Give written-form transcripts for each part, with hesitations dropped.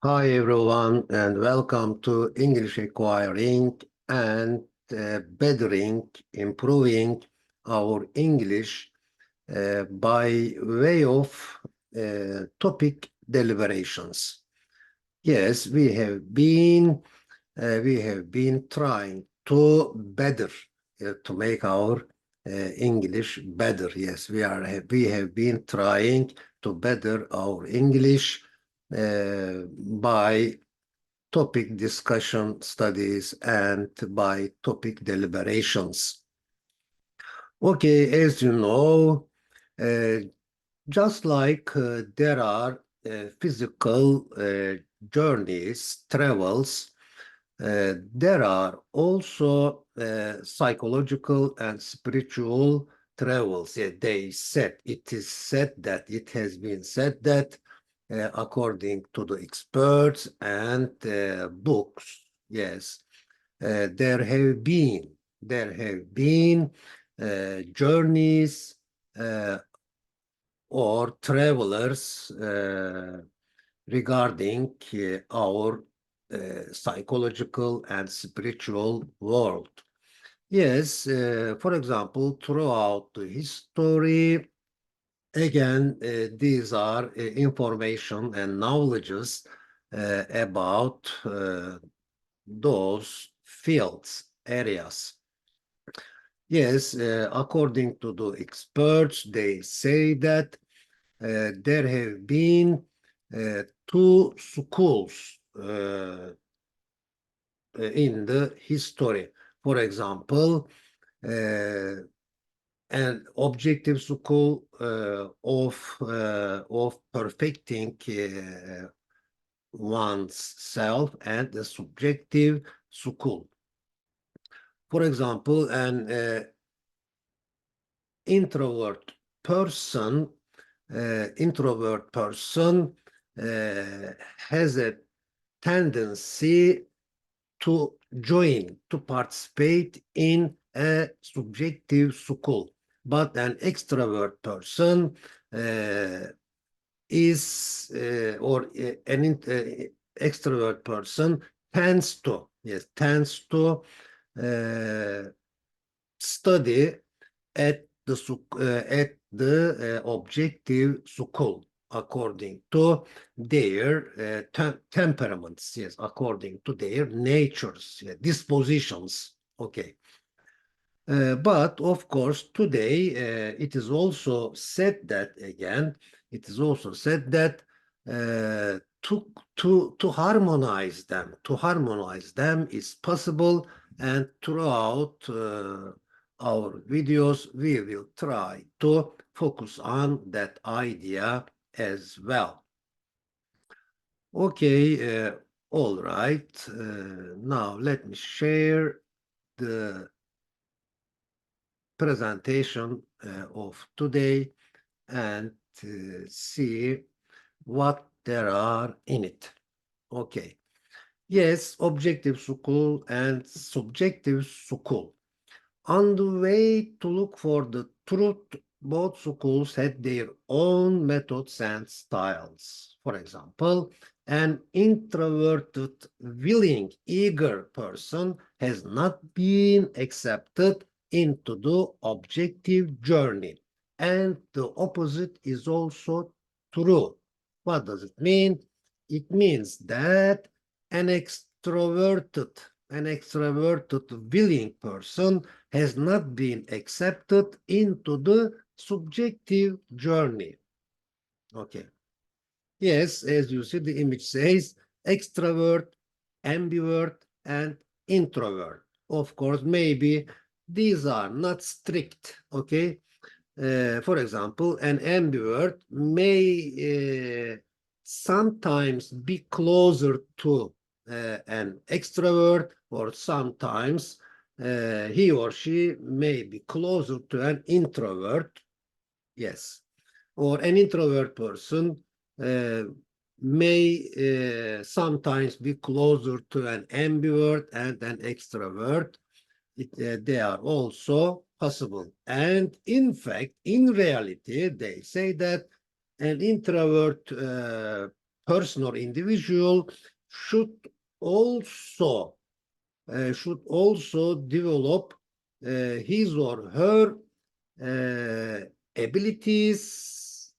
Hi everyone, and welcome to English Acquiring and Bettering, Improving our English by way of topic deliberations. Yes, we have been trying to better to make our English better. Yes, we have been trying to better our English by topic discussion studies and by topic deliberations. Okay, as you know, uh, just like there are physical journeys, travels, there are also psychological and spiritual travels. Yeah, it has been said that according to the experts and books, yes, there have been journeys uh, or travelers regarding our psychological and spiritual world. Yes, for example, throughout the history, again, these are information and knowledges about those fields, areas. Yes, according to the experts, they say that there have been two schools in the history. For example, an objective school of perfecting one's self and a subjective school. For example, an introvert person has a tendency to participate in a subjective school. But an extrovert person extrovert person tends to uh, study at the objective school according to their temperaments, yes, according to their natures, yeah, dispositions. Okay. But of course, today it is also said that again, it is also said that to harmonize them is possible, and throughout our videos, we will try to focus on that idea as well. Okay, all right. Now let me share the presentation of today and see what there are in it. Okay. Yes, objective school and subjective school. On the way to look for the truth, both schools had their own methods and styles. For example, an introverted, willing, eager person has not been accepted into the objective journey. And the opposite is also true. What does it mean? It means that an extroverted, willing person has not been accepted into the subjective journey. Okay. Yes, as you see, the image says extrovert, ambivert, and introvert. Of course, maybe these are not strict. Okay. For example, an ambivert may sometimes be closer to an extrovert, or sometimes he or she may be closer to an introvert. Yes. Or an introvert person uh, may sometimes be closer to an ambivert and an extrovert. They are also possible. And in fact, in reality, they say that an introvert person or individual should also develop his or her abilities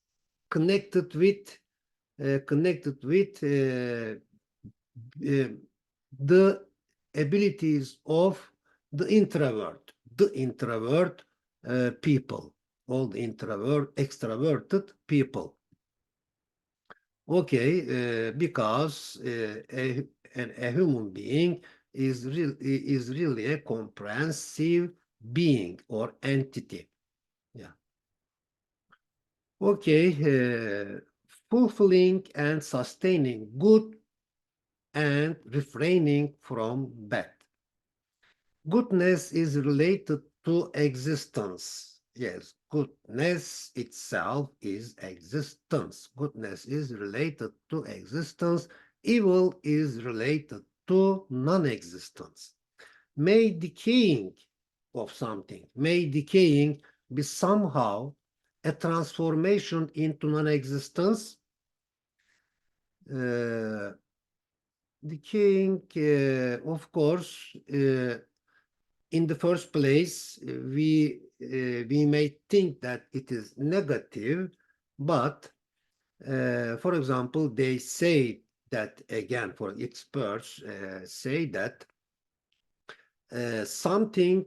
connected with uh, the abilities of the introvert people, all the extroverted people. Okay, because a human being is really a comprehensive being or entity. Yeah. Okay, fulfilling and sustaining good and refraining from bad. Goodness is related to existence. Yes, goodness itself is existence. Goodness is related to existence. Evil is related to non-existence. May decaying may decaying be somehow a transformation into non-existence. Uh, Decaying, of course, in the first place, we may think that it is negative, but for example, they say that again, for experts say that something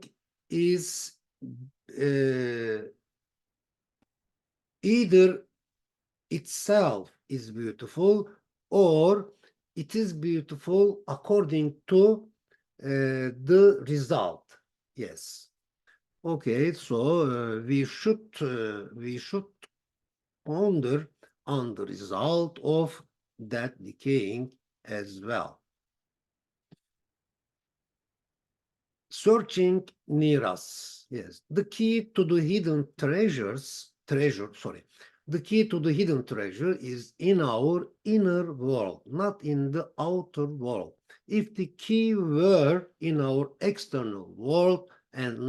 is uh, either itself is beautiful or it is beautiful according to the result. Yes. Okay, so we should ponder on the result of that decaying as well. Searching near us. Yes, the key to the hidden the key to the hidden treasure is in our inner world, not in the outer world. If the key were in our external world and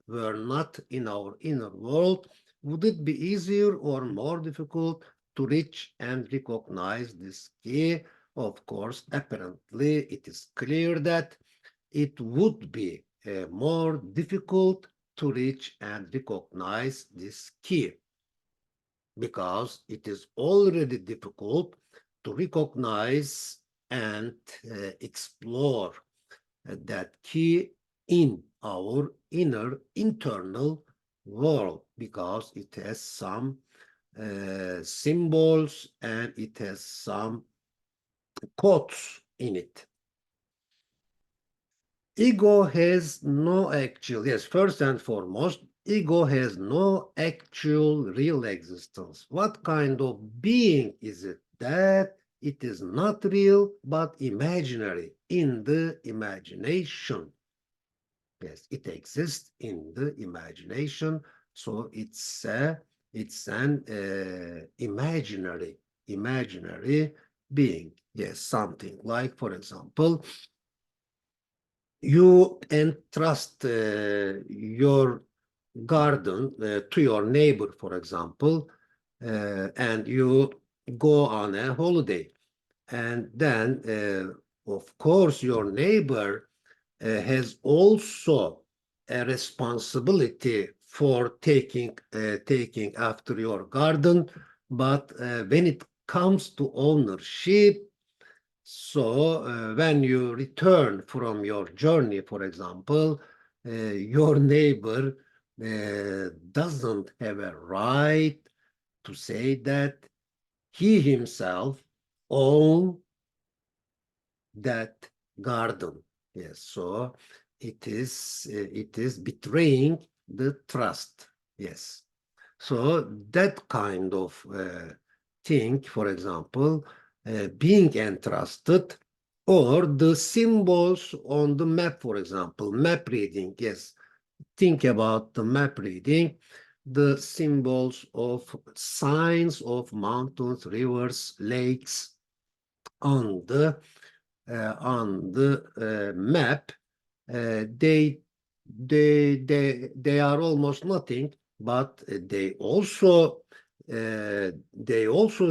were not in our inner world, would it be easier or more difficult to reach and recognize this key? Of course, apparently it is clear that it would be more difficult to reach and recognize this key because it is already difficult to recognize and explore that key in our internal world because it has some symbols and it has some codes in it. Ego has no actual, yes, first and foremost, ego has no actual real existence. What kind of being is it? That it is not real but imaginary in the imagination. Yes, it exists in the imagination, so it's an imaginary being. Yes, something like, for example, you entrust your garden to your neighbor, for example, and you go on a holiday. And then, of course, your neighbor has also a responsibility for taking after your garden. But when it comes to ownership, so when you return from your journey, for example, your neighbor doesn't have a right to say that he himself owns that garden. Yes, so it is betraying the trust. Yes, so that kind of thing, for example, being entrusted, or the symbols on the map, for example, map reading. Yes, think about the map reading, the symbols of signs of mountains, rivers, lakes on the map. They they are almost nothing, but they also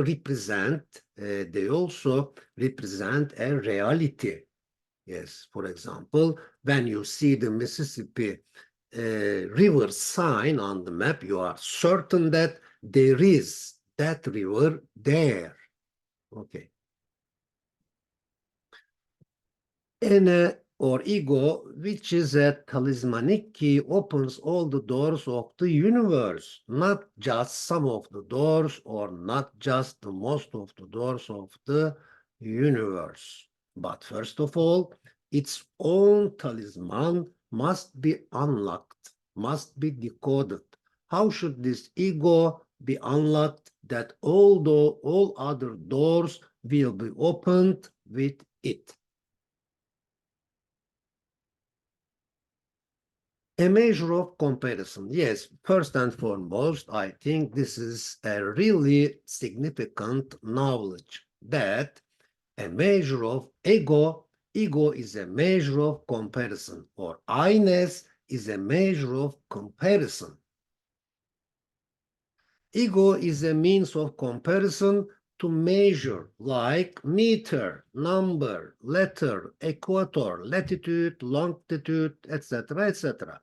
represent they also represent a reality. Yes, for example, when you see the Mississippi river sign on the map, you are certain that there is that river there. Okay. Ene or ego, which is a talismanic key, opens all the doors of the universe, not just some of the doors or not just the most of the doors of the universe. But first of all, its own talisman must be unlocked, must be decoded. How should this ego be unlocked that although all other doors will be opened with it? A measure of comparison. Yes, first and foremost, I think this is a really significant knowledge that a measure of ego is a measure of comparison, or I-ness is a measure of comparison. Ego is a means of comparison to measure, like meter, number, letter, equator, latitude, longitude, etc., etc.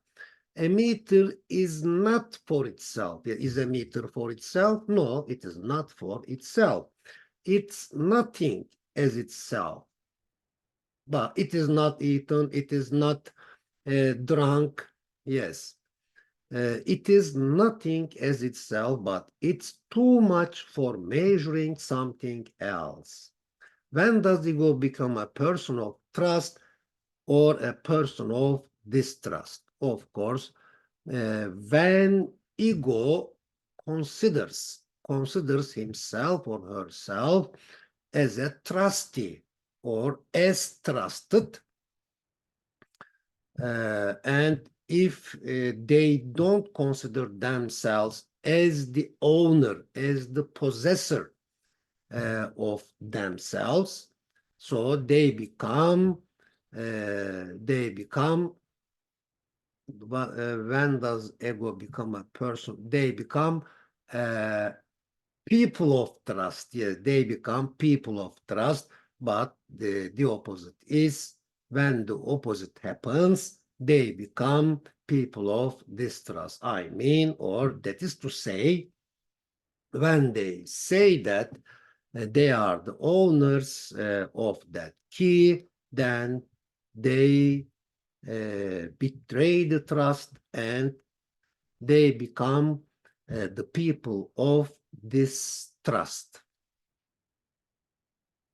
A meter is not for itself. Is a meter for itself? No, it is not for itself. It's nothing as itself. But it is not eaten, it is not drunk. Yes, it is nothing as itself, but it's too much for measuring something else. When does ego become a person of trust or a person of distrust? Of course, when ego considers himself or herself as a trustee or as trusted, and if they don't consider themselves as the owner, as the possessor of themselves, so they become when does ego become a person? They become uh, people of trust. Yes, they become people of trust, but the opposite is when the opposite happens, they become people of distrust. I mean, or that is to say, when they say that they are the owners of that key, then they betray the trust and they become the people of this trust.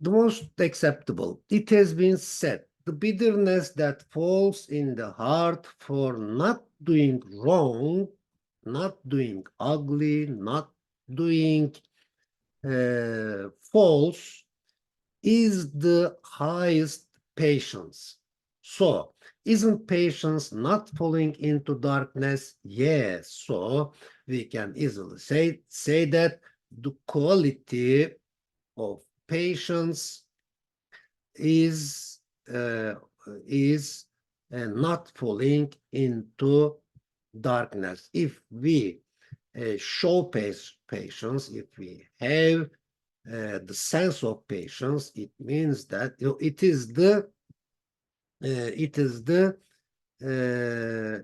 The most acceptable. It has been said, the bitterness that falls in the heart for not doing wrong, not doing ugly, not doing false, is the highest patience. So, isn't patience not falling into darkness? Yes. So, we can easily say that the quality of patience is uh, is not falling into darkness. If we show patience, if we have the sense of patience, it means that it is the uh,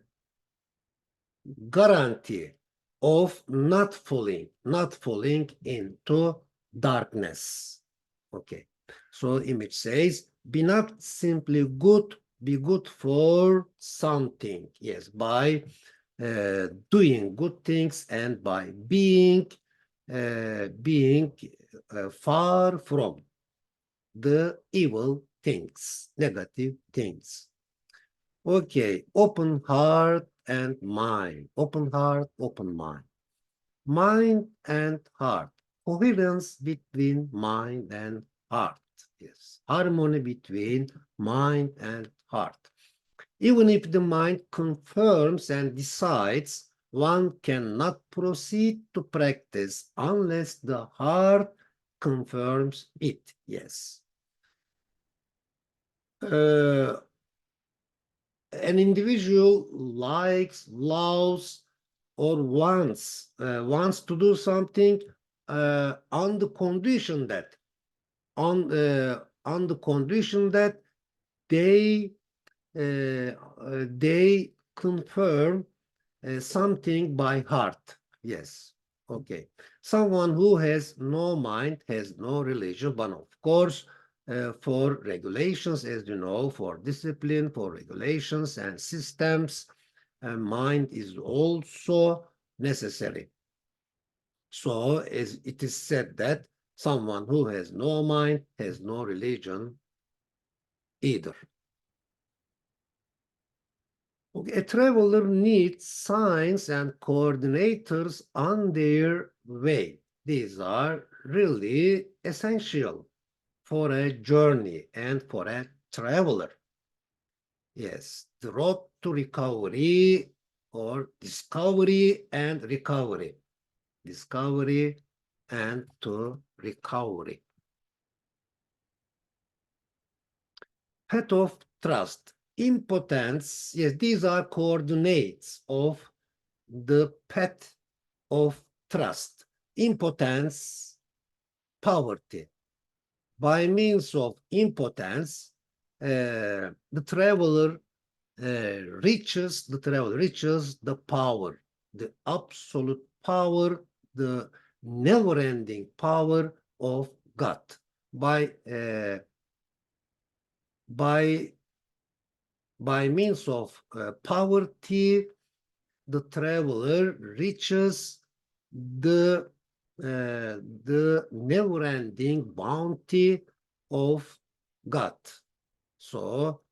guarantee of not falling into darkness. Okay. So image says, be not simply good, be good for something. Yes, by doing good things and by being far from the evil things, negative things. Okay, open heart and mind. Open heart, open mind. Mind and heart. Coherence between mind and heart. Yes, harmony between mind and heart. Even if the mind confirms and decides, one cannot proceed to practice unless the heart confirms it. Yes. An individual likes, loves, or wants to do something on the condition that on the condition that they they confirm something by heart. Yes. Okay. Someone who has no mind has no religion, but of course, for regulations, as you know, for discipline, for regulations and systems, mind is also necessary. So, as it is said that someone who has no mind has no religion either. Okay, a traveler needs signs and coordinators on their way. These are really essential for a journey and for a traveler. Yes, the road to recovery or discovery and recovery. Discovery and to recovery. Path of trust. Impotence. Yes, these are coordinates of the path of trust. Impotence, poverty. By means of impotence, the traveler reaches the power, the absolute power, the never-ending power of God. By by by means of poverty, the traveler reaches the the never-ending bounty of God. So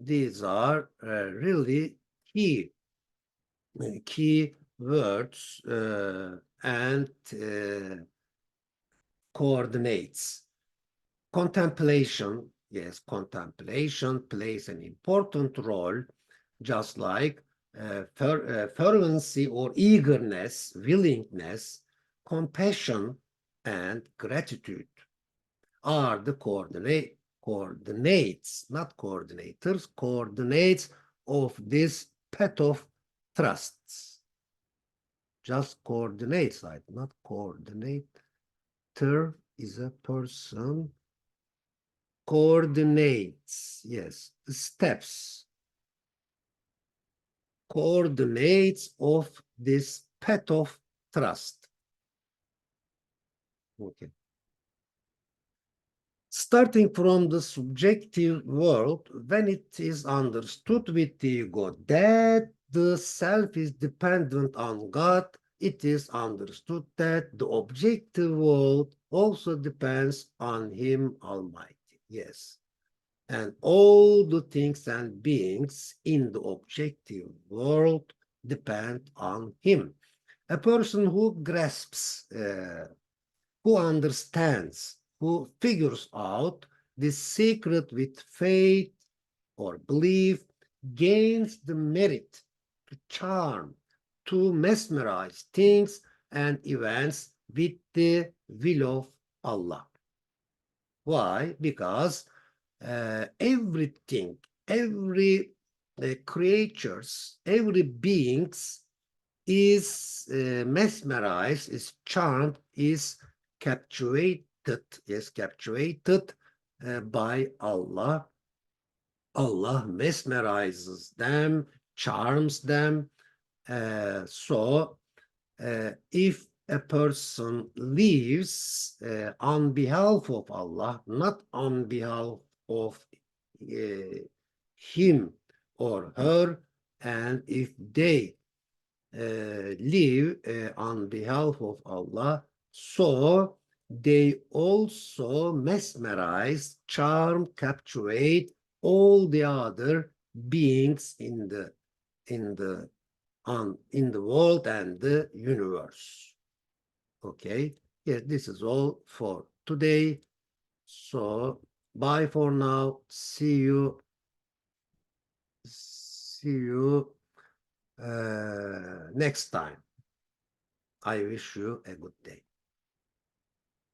these are really key words and coordinates. Contemplation, yes, contemplation plays an important role, just like fervency or eagerness, willingness, compassion, and gratitude are the coordinates, not coordinators, coordinates of this path of trusts. Just coordinates, right? Not coordinator is a person. Coordinates, yes, steps, coordinates of this path of trust. Okay. Starting from the subjective world, when it is understood with the ego that the self is dependent on God, it is understood that the objective world also depends on Him Almighty. Yes. And all the things and beings in the objective world depend on Him. A person who grasps who understands, who figures out this secret with faith or belief, gains the merit to charm, to mesmerize things and events with the will of Allah. Why? Because everything, every creatures, every beings is mesmerized, is charmed, is captivated, captivated by Allah. Allah mesmerizes them, charms them. So if a person lives on behalf of Allah, not on behalf of him or her, and if they live on behalf of Allah, so they also mesmerize, charm, captivate all the other beings in the world and the universe. Okay, yes, this is all for today. So bye for now. See you next time. I wish you a good day.